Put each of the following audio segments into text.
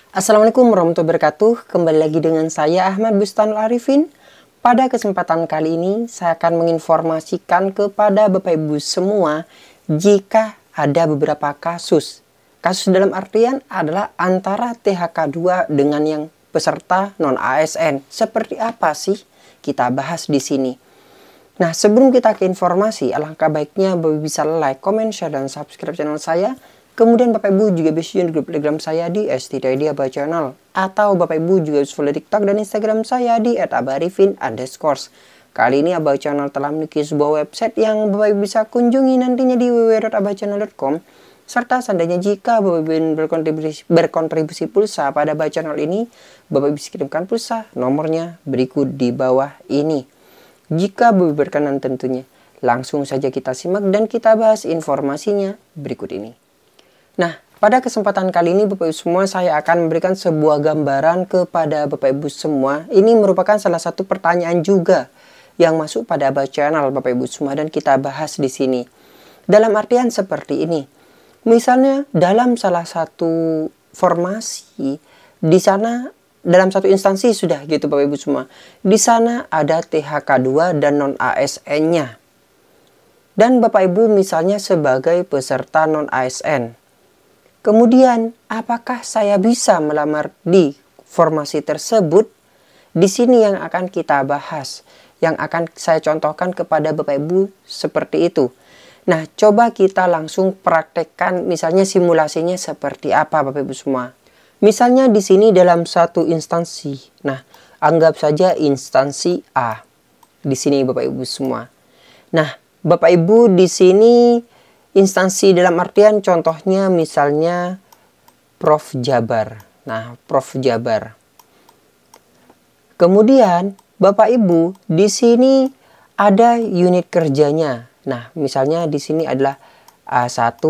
Assalamualaikum warahmatullahi wabarakatuh. Kembali lagi dengan saya Ahmad Bustanul Arifin. Pada kesempatan kali ini saya akan menginformasikan kepada Bapak Ibu semua jika ada beberapa kasus. Kasus dalam artian adalah antara THK2 dengan yang peserta non-ASN. Seperti apa sih? Kita bahas di sini. Nah, sebelum kita ke informasi, alangkah baiknya Bapak Ibu bisa like, comment, share, dan subscribe channel saya. Kemudian Bapak Ibu juga bisa join grup Telegram saya di @stidea channel. Atau Bapak Ibu juga bisa follow TikTok dan Instagram saya di @abarifin_. Kali ini Abah Channel telah memiliki sebuah website yang Bapak Ibu bisa kunjungi nantinya di www.abahchannel.com. Serta seandainya jika Bapak Ibu berkontribusi pulsa pada Abah Channel ini, Bapak Ibu bisa kirimkan pulsa, nomornya berikut di bawah ini. Jika Bapak Ibu berkenan tentunya, langsung saja kita simak dan kita bahas informasinya berikut ini. Nah, pada kesempatan kali ini Bapak Ibu semua saya akan memberikan sebuah gambaran kepada Bapak Ibu semua. Ini merupakan salah satu pertanyaan juga yang masuk pada Abah Channel Bapak Ibu semua dan kita bahas di sini. Dalam artian seperti ini. Misalnya dalam salah satu formasi di sana dalam satu instansi sudah gitu Bapak Ibu semua. Di sana ada THK2 dan non-ASN-nya. Dan Bapak Ibu misalnya sebagai peserta non-ASN. Kemudian, apakah saya bisa melamar di formasi tersebut? Di sini yang akan kita bahas, yang akan saya contohkan kepada Bapak Ibu seperti itu. Nah, coba kita langsung praktekkan misalnya simulasinya seperti apa Bapak Ibu semua. Misalnya di sini dalam satu instansi. Nah, anggap saja instansi A. Di sini Bapak Ibu semua. Nah, Bapak Ibu di sini instansi dalam artian contohnya misalnya Prof Jabar. Nah, Prof Jabar. Kemudian Bapak Ibu di sini ada unit kerjanya. Nah, misalnya di sini adalah A1,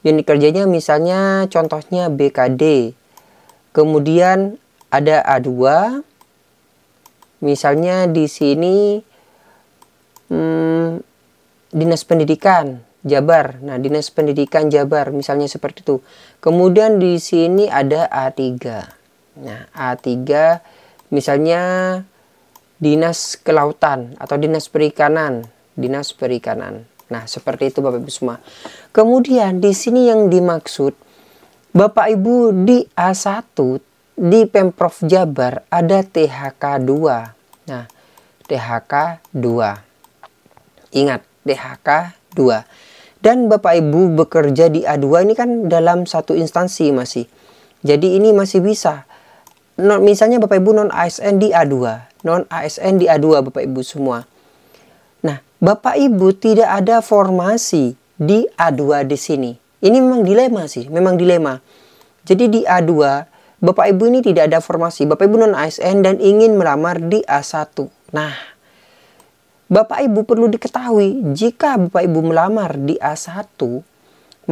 unit kerjanya misalnya contohnya BKD. Kemudian ada A2. Misalnya di sini Dinas Pendidikan Jabar. Nah, Dinas Pendidikan Jabar misalnya seperti itu. Kemudian di sini ada A3. Nah, A3 misalnya Dinas Kelautan atau Dinas Perikanan, Dinas Perikanan. Nah, seperti itu Bapak Ibu semua. Kemudian di sini yang dimaksud Bapak Ibu di A1 di Pemprov Jabar ada THK2. Nah, THK2. Ingat, THK2. Dan Bapak Ibu bekerja di A2 ini kan dalam satu instansi masih. Jadi ini masih bisa. Misalnya Bapak Ibu non-ASN di A2. Non-ASN di A2 Bapak Ibu semua. Nah, Bapak Ibu tidak ada formasi di A2 di sini. Ini memang dilema sih. Memang dilema. Jadi di A2 Bapak Ibu ini tidak ada formasi. Bapak Ibu non-ASN dan ingin melamar di A1. Nah, Bapak Ibu perlu diketahui, jika Bapak Ibu melamar di A1,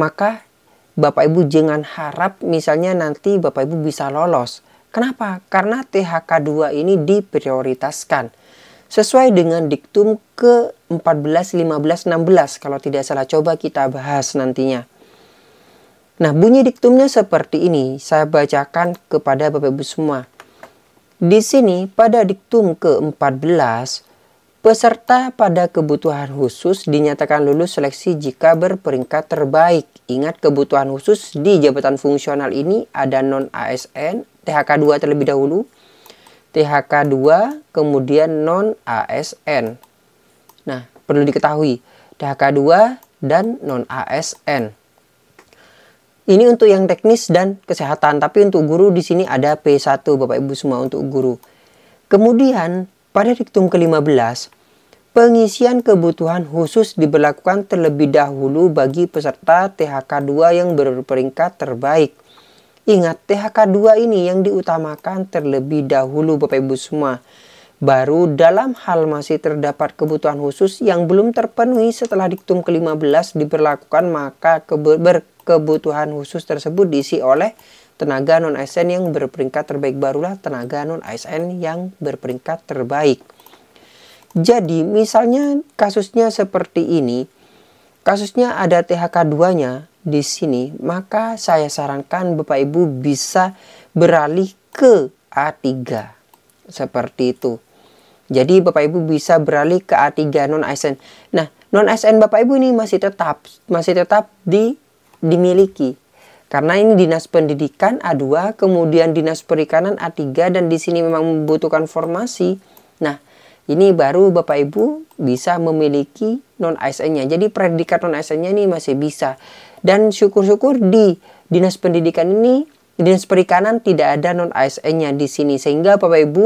maka Bapak Ibu jangan harap misalnya nanti Bapak Ibu bisa lolos. Kenapa? Karena THK2 ini diprioritaskan. Sesuai dengan diktum ke-14, 15, 16. Kalau tidak salah, coba kita bahas nantinya. Nah, bunyi diktumnya seperti ini. Saya bacakan kepada Bapak Ibu semua. Di sini pada diktum ke-14, peserta pada kebutuhan khusus dinyatakan lulus seleksi jika berperingkat terbaik. Ingat, kebutuhan khusus di jabatan fungsional ini ada non-ASN, THK2 terlebih dahulu. THK2 kemudian non-ASN. Nah, perlu diketahui THK2 dan non-ASN. Ini untuk yang teknis dan kesehatan, tapi untuk guru di sini ada P1 Bapak Ibu semua untuk guru. Kemudian pada diktum ke-15, pengisian kebutuhan khusus diberlakukan terlebih dahulu bagi peserta THK2 yang berperingkat terbaik. Ingat, THK2 ini yang diutamakan terlebih dahulu Bapak Ibu semua. Baru dalam hal masih terdapat kebutuhan khusus yang belum terpenuhi setelah diktum ke-15 diberlakukan, maka kebutuhan khusus tersebut diisi oleh tenaga non-ASN yang berperingkat terbaik, barulah tenaga non-ASN yang berperingkat terbaik. Jadi misalnya kasusnya seperti ini, kasusnya ada THK2-nya di sini, maka saya sarankan Bapak Ibu bisa beralih ke A3. Seperti itu. Jadi Bapak Ibu bisa beralih ke A3 non ASN. Nah, non ASN Bapak Ibu ini masih tetap dimiliki. Karena ini Dinas Pendidikan A2, kemudian Dinas Perikanan A3, dan di sini memang membutuhkan formasi. Nah, ini baru Bapak Ibu bisa memiliki non ASN-nya. Jadi predikat non ASN-nya ini masih bisa. Dan syukur-syukur di Dinas Pendidikan ini, Dinas Perikanan tidak ada non ASN-nya di sini, sehingga Bapak Ibu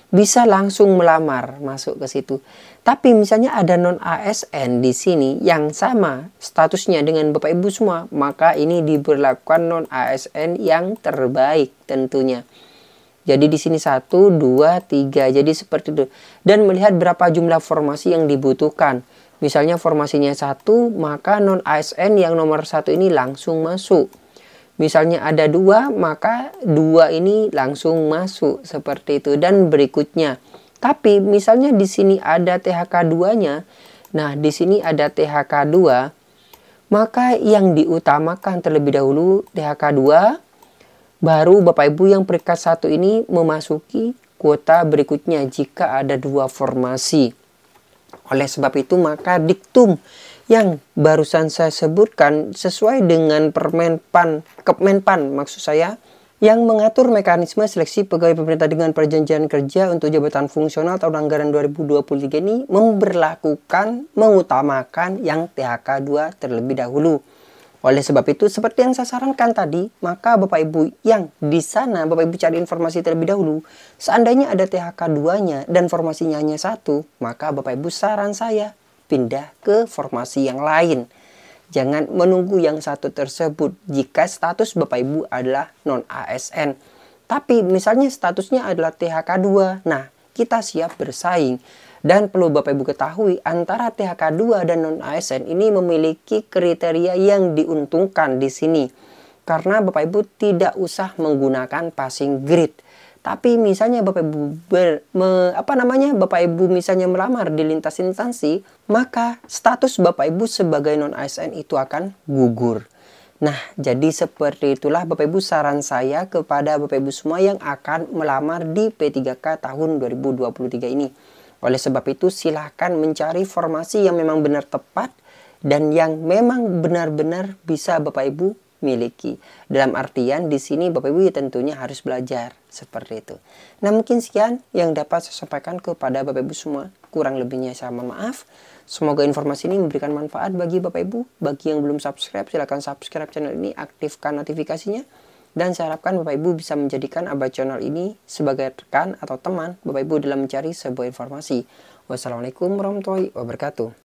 bisa langsung melamar masuk ke situ. Tapi misalnya ada non ASN di sini yang sama statusnya dengan Bapak Ibu semua, maka ini diberlakukan non ASN yang terbaik tentunya. Jadi di sini 1, 2, 3. Jadi seperti itu. Dan melihat berapa jumlah formasi yang dibutuhkan. Misalnya formasinya 1, maka non ASN yang nomor 1 ini langsung masuk. Misalnya ada 2, maka 2 ini langsung masuk seperti itu, dan berikutnya. Tapi misalnya di sini ada THK2-nya. Nah, di sini ada THK2, maka yang diutamakan terlebih dahulu THK2, baru Bapak Ibu yang peringkat 1 ini memasuki kuota berikutnya jika ada 2 formasi. Oleh sebab itu maka diktum yang barusan saya sebutkan sesuai dengan Kemenpan maksud saya, yang mengatur mekanisme seleksi pegawai pemerintah dengan perjanjian kerja untuk jabatan fungsional tahun anggaran 2023 ini mengutamakan yang THK2 terlebih dahulu. Oleh sebab itu, seperti yang saya sarankan tadi, maka Bapak Ibu yang di sana, Bapak Ibu cari informasi terlebih dahulu. Seandainya ada THK2-nya dan formasinya hanya 1, maka Bapak Ibu saran saya pindah ke formasi yang lain. Jangan menunggu yang 1 tersebut jika status Bapak Ibu adalah non ASN. Tapi misalnya statusnya adalah THK2, nah kita siap bersaing. Dan perlu Bapak Ibu ketahui, antara THK2 dan non ASN ini memiliki kriteria yang diuntungkan di sini. Karena Bapak Ibu tidak usah menggunakan passing grade. Tapi misalnya Bapak Ibu Bapak Ibu misalnya melamar di lintas instansi, maka status Bapak Ibu sebagai non ASN itu akan gugur. Nah, jadi seperti itulah Bapak Ibu saran saya kepada Bapak Ibu semua yang akan melamar di P3K tahun 2023 ini. Oleh sebab itu silahkan mencari formasi yang memang benar tepat dan yang memang benar-benar bisa Bapak Ibu miliki. Dalam artian di sini Bapak Ibu tentunya harus belajar seperti itu. Nah, mungkin sekian yang dapat saya sampaikan kepada Bapak Ibu semua. Kurang lebihnya saya mohon maaf. Semoga informasi ini memberikan manfaat bagi Bapak Ibu. Bagi yang belum subscribe, silahkan subscribe channel ini, aktifkan notifikasinya. Dan saya harapkan Bapak Ibu bisa menjadikan Abah Channel ini sebagai rekan atau teman Bapak Ibu dalam mencari sebuah informasi. Wassalamualaikum warahmatullahi wabarakatuh.